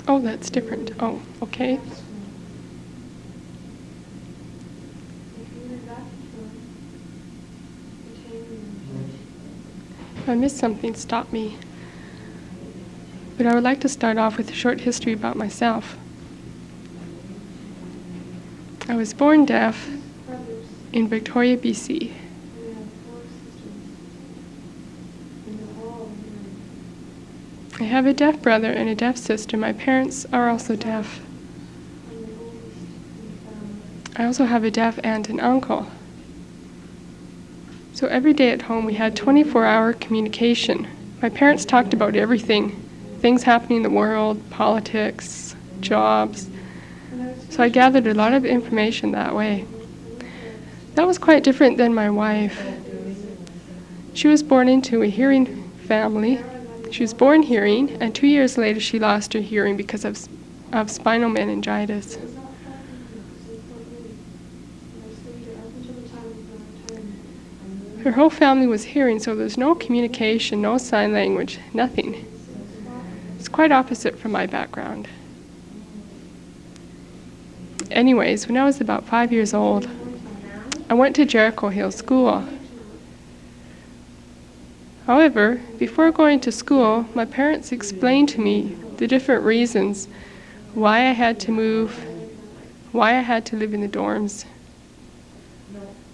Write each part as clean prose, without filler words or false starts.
Oh, that's different. Oh, okay. If I missed something, stop me. But I would like to start off with a short history about myself. I was born deaf in Victoria, BC. I have a deaf brother and a deaf sister. My parents are also deaf. I also have a deaf aunt and uncle. So every day at home we had 24-hour communication. My parents talked about everything, things happening in the world, politics, jobs. So I gathered a lot of information that way. That was quite different than my wife. She was born into a hearing family. She was born hearing, and 2 years later she lost her hearing because of spinal meningitis. Her whole family was hearing, so there was no communication, no sign language, nothing. It's quite opposite from my background. Anyways, when I was about 5 years old, I went to Jericho Hill School. However, before going to school, my parents explained to me the different reasons why I had to move, why I had to live in the dorms.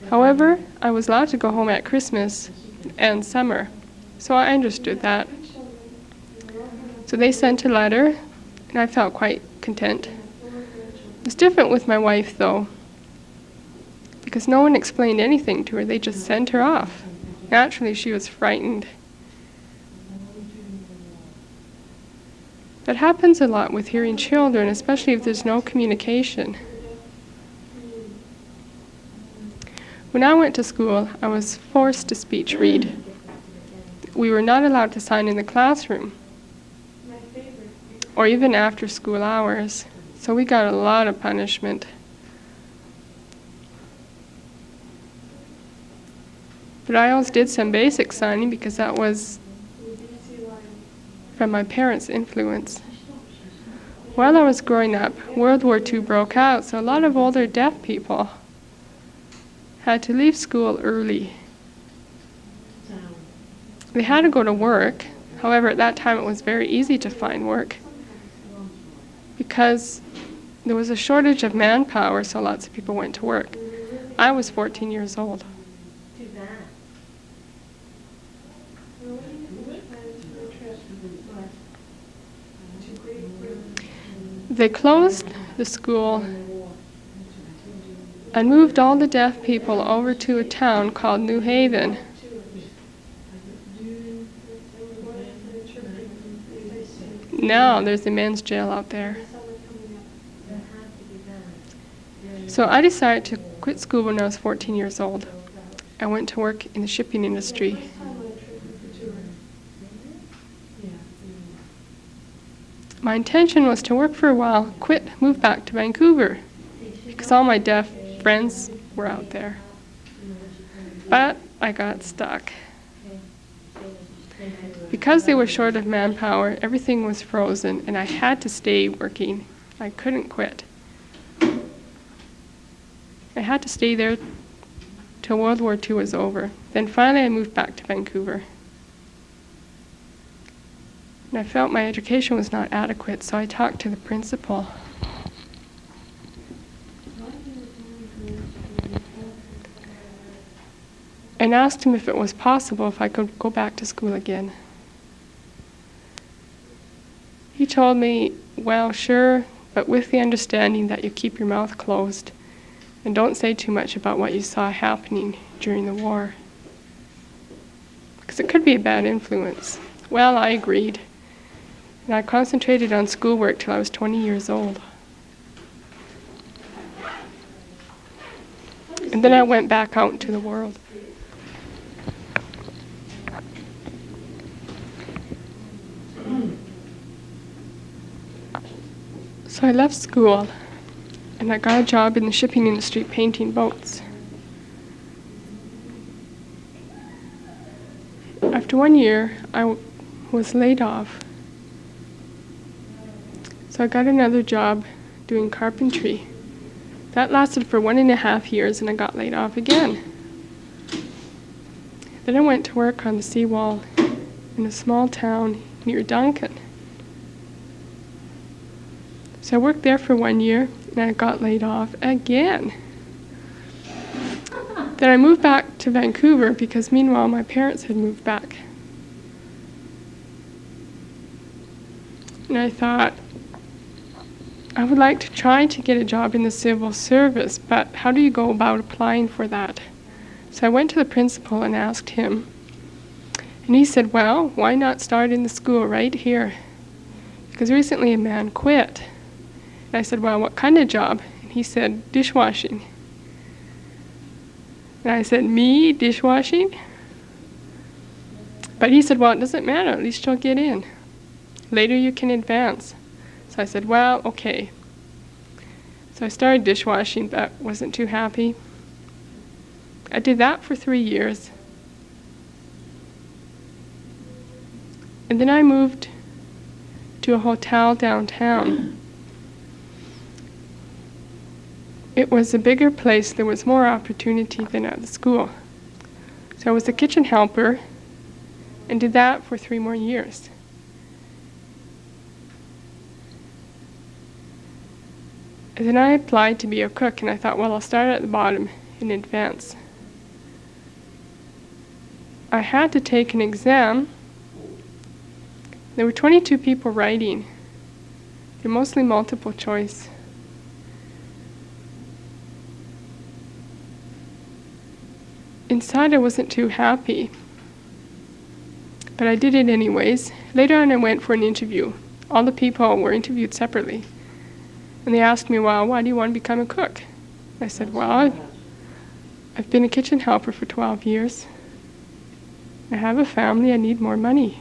However, I was allowed to go home at Christmas and summer, so I understood that. So they sent a letter, and I felt quite content. It's different with my wife, though, because no one explained anything to her. They just sent her off. Naturally, she was frightened. That happens a lot with hearing children, especially if there's no communication. When I went to school, I was forced to speech read. We were not allowed to sign in the classroom, or even after school hours, so we got a lot of punishment. But I always did some basic signing because that was from my parents' influence. While I was growing up, World War II broke out, so a lot of older deaf people had to leave school early. They had to go to work. However, at that time it was very easy to find work because there was a shortage of manpower, so lots of people went to work. I was 14 years old. They closed the school and moved all the deaf people over to a town called New Haven. Now there's a men's jail out there. So I decided to quit school when I was 14 years old. I went to work in the shipping industry. My intention was to work for a while, quit, move back to Vancouver, because all my deaf friends were out there. But I got stuck. Because they were short of manpower, everything was frozen, and I had to stay working. I couldn't quit. I had to stay there till World War II was over. Then finally I moved back to Vancouver. And I felt my education was not adequate, so I talked to the principal. And asked him if it was possible if I could go back to school again. He told me, well, sure, but with the understanding that you keep your mouth closed and don't say too much about what you saw happening during the war, because it could be a bad influence. Well, I agreed. And I concentrated on schoolwork till I was 20 years old. And then I went back out into the world. So I left school, and I got a job in the shipping industry painting boats. After 1 year, I was laid off. So I got another job doing carpentry. That lasted for 1.5 years, and I got laid off again. Then I went to work on the seawall in a small town near Duncan. So I worked there for 1 year, and I got laid off again. Then I moved back to Vancouver because meanwhile my parents had moved back. And I thought, I would like to try to get a job in the civil service, but how do you go about applying for that? So I went to the principal and asked him. And he said, well, why not start in the school right here? Because recently a man quit. And I said, well, what kind of job? And he said, dishwashing. And I said, me, dishwashing? But he said, well, it doesn't matter, at least you'll get in. Later you can advance. So I said, well, okay. So I started dishwashing, but wasn't too happy. I did that for 3 years. And then I moved to a hotel downtown. It was a bigger place. There was more opportunity than at the school. So I was a kitchen helper and did that for 3 more years. And then I applied to be a cook, and I thought, well, I'll start at the bottom in advance. I had to take an exam. There were 22 people writing. They're mostly multiple choice. Inside I wasn't too happy, but I did it anyways. Later on I went for an interview. All the people were interviewed separately. And they asked me, well, why do you want to become a cook? I said, well, I've been a kitchen helper for 12 years. I have a family, I need more money.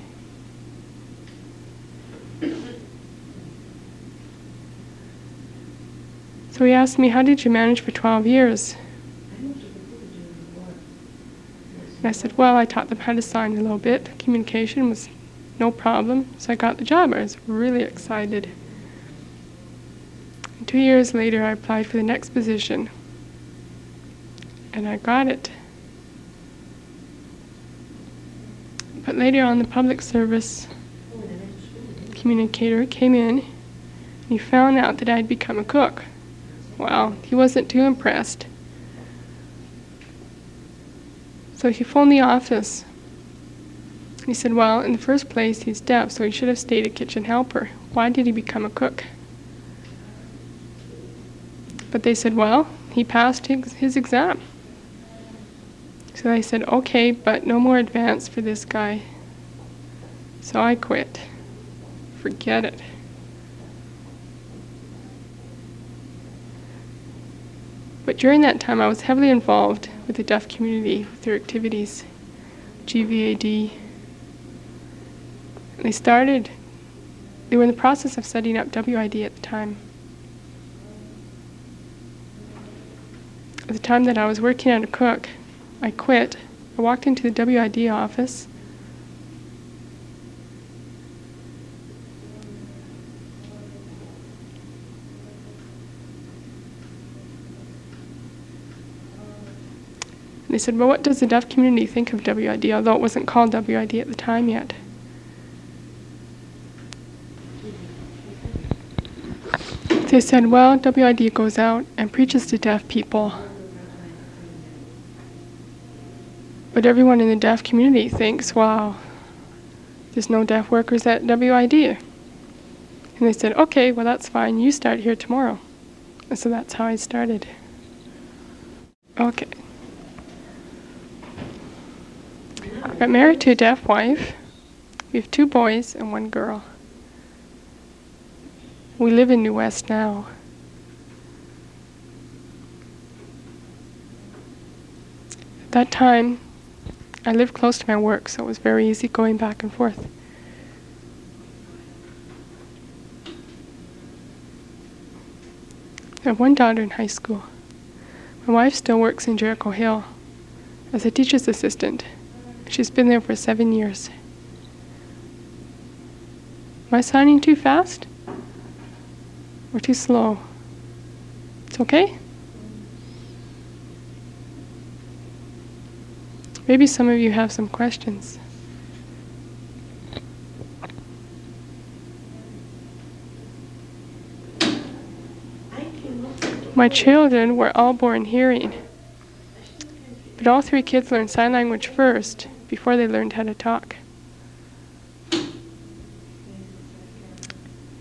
So he asked me, how did you manage for 12 years? And I said, well, I taught them how to sign a little bit. Communication was no problem, so I got the job. I was really excited. And 2 years later, I applied for the next position, and I got it. But later on, the public service communicator came in, and he found out that I'd become a cook. Well, he wasn't too impressed. So he phoned the office. He said, well, in the first place, he's deaf, so he should have stayed a kitchen helper. Why did he become a cook? But they said, well, he passed his exam. So I said, okay, but no more advance for this guy. So I quit. Forget it. But during that time, I was heavily involved with the deaf community, with their activities, GVAD. And they were in the process of setting up WID at the time. At the time that I was working as a cook, I quit. I walked into the WID office. And they said, well, what does the deaf community think of WID, although it wasn't called WID at the time yet. They said, well, WID goes out and preaches to deaf people. But everyone in the deaf community thinks, wow, there's no deaf workers at WID. And they said, okay, well, that's fine. You start here tomorrow. And so that's how I started. Okay. I got married to a deaf wife. We have 2 boys and 1 girl. We live in New West now. At that time, I lived close to my work, so it was very easy going back and forth. I have 1 daughter in high school. My wife still works in Jericho Hill as a teacher's assistant. She's been there for 7 years. Am I signing too fast? or too slow. It's okay? Maybe some of you have some questions. My children were all born hearing, but all 3 kids learned sign language first before they learned how to talk.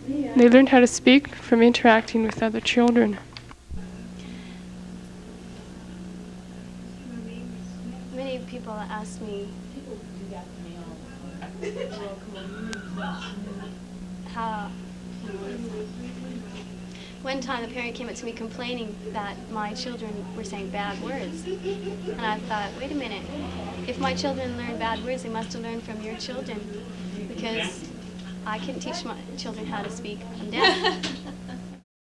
They learned how to speak from interacting with other children. Many people ask me how. One time the parent came up to me complaining that my children were saying bad words. And I thought, wait a minute, if my children learn bad words, they must have learned from your children, because I couldn't teach my children how to speak. I'm deaf.